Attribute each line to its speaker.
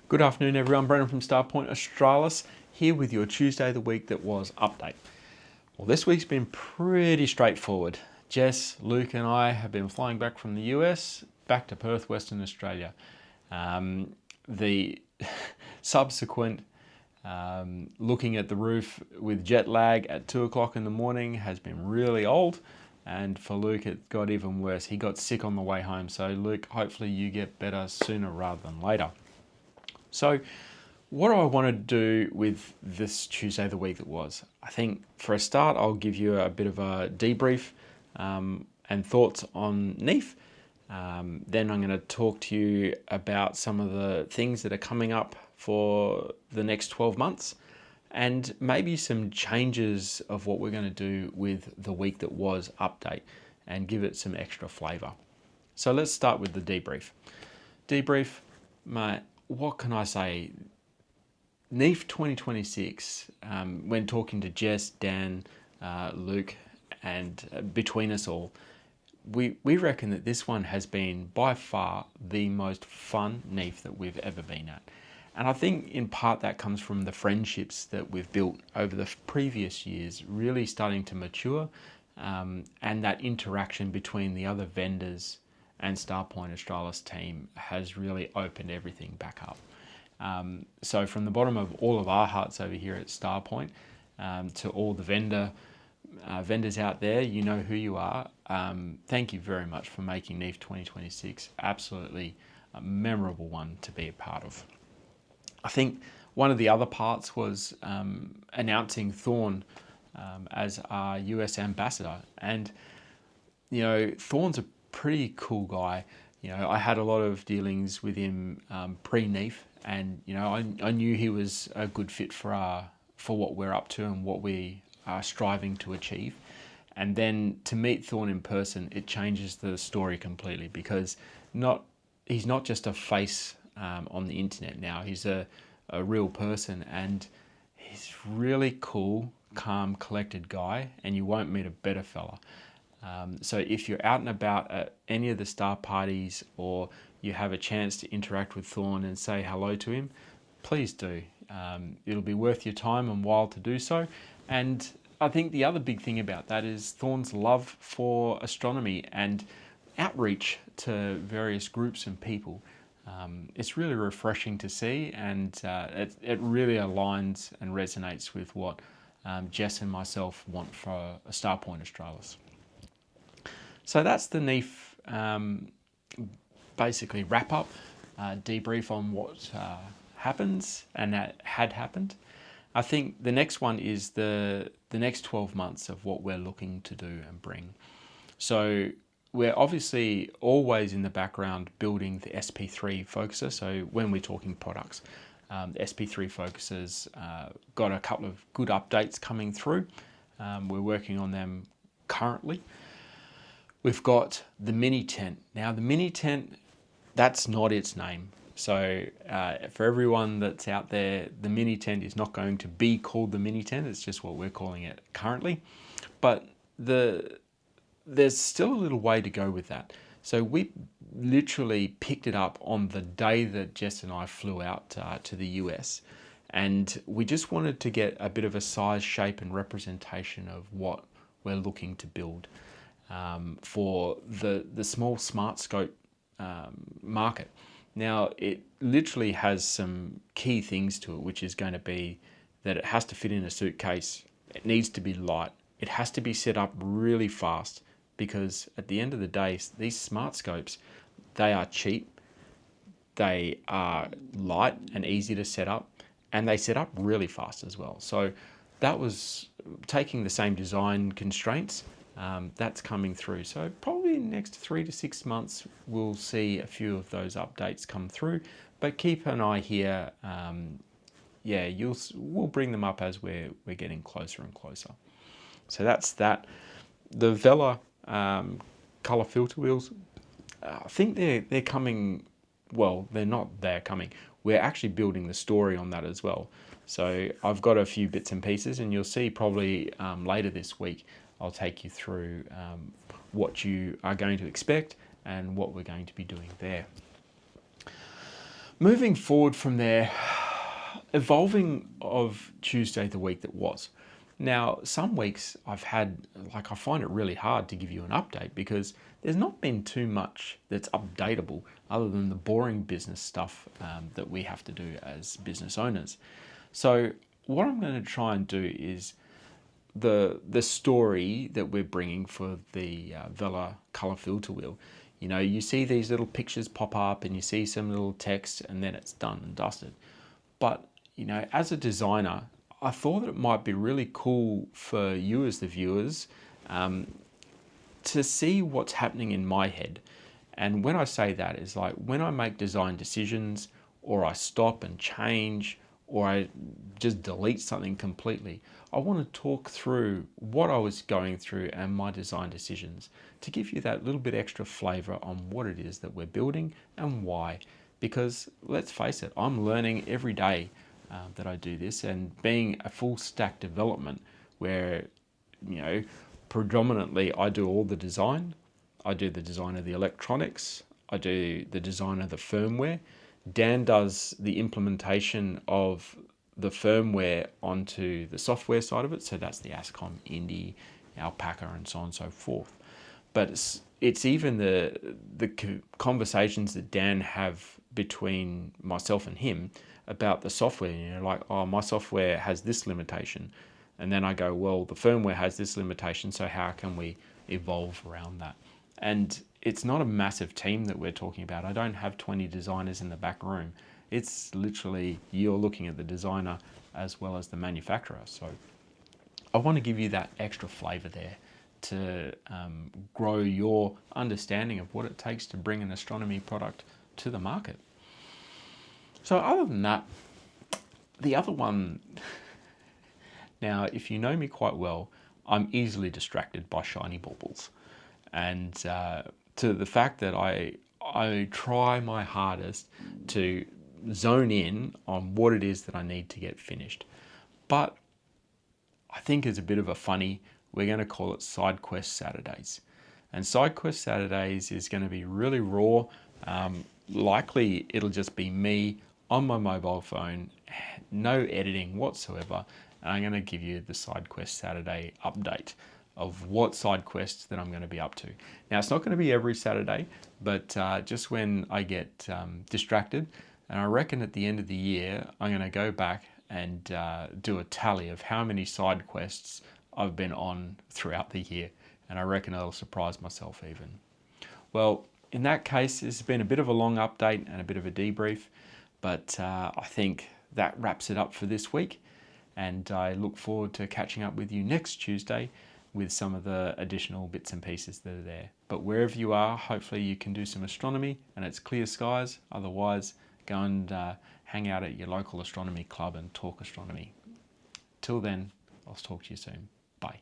Speaker 1: Good afternoon everyone, Brendan from Starpoint Australis here with your Tuesday of the week that was update. Well, this week's been pretty straightforward. Jess, Luke and I have been flying back from the US back to Perth, Western Australia. The subsequent looking at the roof with jet lag at 2 o'clock in the morning has been really old, and for Luke it got even worse. He got sick on the way home, so Luke, hopefully you get better sooner rather than later. So what do I want to do with this Tuesday of the week that was? I think for a start, I'll give you a bit of a debrief and thoughts on NEAF. Then I'm going to talk to you about some of the things that are coming up for the next 12 months and maybe some changes of what we're going to do with the week that was update and give it some extra flavor. So let's start with the debrief. Debrief, what can I say? NEAF 2026, when talking to Jess, Dan, Luke, and between us all, we reckon that this one has been by far the most fun NEAF that we've ever been at. And I think in part that comes from the friendships that we've built over the previous years, really starting to mature, and that interaction between the other vendors and Starpoint Australis team has really opened everything back up. So from the bottom of all of our hearts over here at Starpoint, to all the vendors out there, you know who you are. Thank you very much for making NEAF 2026 absolutely a memorable one to be a part of. I think one of the other parts was announcing Thorne as our US Ambassador. And, you know, Thorne's a pretty cool guy. You know, I had a lot of dealings with him pre-NEAF, and, you know, I knew he was a good fit for what we're up to and what we are striving to achieve. And then to meet Thorne in person, it changes the story completely, because he's not just a face on the internet now. He's a real person, and he's really cool, calm, collected guy, and you won't meet a better fella. So if you're out and about at any of the star parties, or you have a chance to interact with Thorne and say hello to him, please do. It'll be worth your time and while to do so. And I think the other big thing about that is Thorne's love for astronomy and outreach to various groups and people. It's really refreshing to see, and it really aligns and resonates with what Jess and myself want for a Starpoint Australis. So that's the NEAF basically wrap up, debrief on what happens and that had happened. I think the next one is the next 12 months of what we're looking to do and bring. So we're obviously always in the background building the SP3 focuser. So when we're talking products, the SP3 focusers got a couple of good updates coming through. We're working on them currently. We've got the mini tent. Now the mini tent, that's not its name. So for everyone that's out there, the mini tent is not going to be called the mini tent. It's just what we're calling it currently. But there's still a little way to go with that. So we literally picked it up on the day that Jess and I flew out to the US. And we just wanted to get a bit of a size, shape and representation of what we're looking to build for the small smart scope market. Now, it literally has some key things to it, which is going to be that it has to fit in a suitcase. It needs to be light. It has to be set up really fast, because at the end of the day, these smart scopes, they are cheap, they are light and easy to set up, and they set up really fast as well. So that was taking the same design constraints. That's coming through. So probably in the next 3 to 6 months, we'll see a few of those updates come through, but keep an eye here. We'll bring them up as we're getting closer and closer. So that's that. The Vela color filter wheels, I think they're coming. Well, they're coming. We're actually building the story on that as well. So I've got a few bits and pieces, and you'll see probably later this week I'll take you through what you are going to expect and what we're going to be doing there. Moving forward from there, evolving of Tuesday the week that was. Now, some weeks I find it really hard to give you an update because there's not been too much that's updatable other than the boring business stuff that we have to do as business owners. So what I'm going to try and do is the story that we're bringing for the Vela color filter wheel. You know, you see these little pictures pop up and you see some little text and then it's done and dusted. But, you know, as a designer, I thought that it might be really cool for you as the viewers to see what's happening in my head. And when I say that, is like when I make design decisions or I stop and change or I just delete something completely, I want to talk through what I was going through and my design decisions to give you that little bit extra flavor on what it is that we're building and why. Because let's face it, I'm learning every day that I do this, and being a full stack development where, you know, predominantly I do all the design. I do the design of the electronics. I do the design of the firmware. Dan does the implementation of the firmware onto the software side of it. So that's the ASCOM, Indy, Alpaca, and so on and so forth. But it's even the conversations that Dan have between myself and him about the software. You know, like, oh, my software has this limitation. And then I go, well, the firmware has this limitation, so how can we evolve around that? And it's not a massive team that we're talking about. I don't have 20 designers in the back room. It's literally you're looking at the designer as well as the manufacturer. So I want to give you that extra flavor there to grow your understanding of what it takes to bring an astronomy product to the market. So other than that, the other one, now if you know me quite well, I'm easily distracted by shiny baubles. And to the fact that I try my hardest to zone in on what it is that I need to get finished. But I think it's a bit of a funny, we're going to call it Side Quest Saturdays. And Side Quest Saturdays is going to be really raw. Likely it'll just be me on my mobile phone, no editing whatsoever. And I'm going to give you the Side Quest Saturday update of what side quests that I'm going to be up to. Now, it's not going to be every Saturday, but just when I get distracted. And I reckon at the end of the year, I'm going to go back and do a tally of how many side quests I've been on throughout the year. And I reckon I'll surprise myself even. Well, in that case, it's been a bit of a long update and a bit of a debrief, but I think that wraps it up for this week. And I look forward to catching up with you next Tuesday with some of the additional bits and pieces that are there. But wherever you are, hopefully you can do some astronomy and it's clear skies. Otherwise, go and hang out at your local astronomy club and talk astronomy. Till then, I'll talk to you soon. Bye.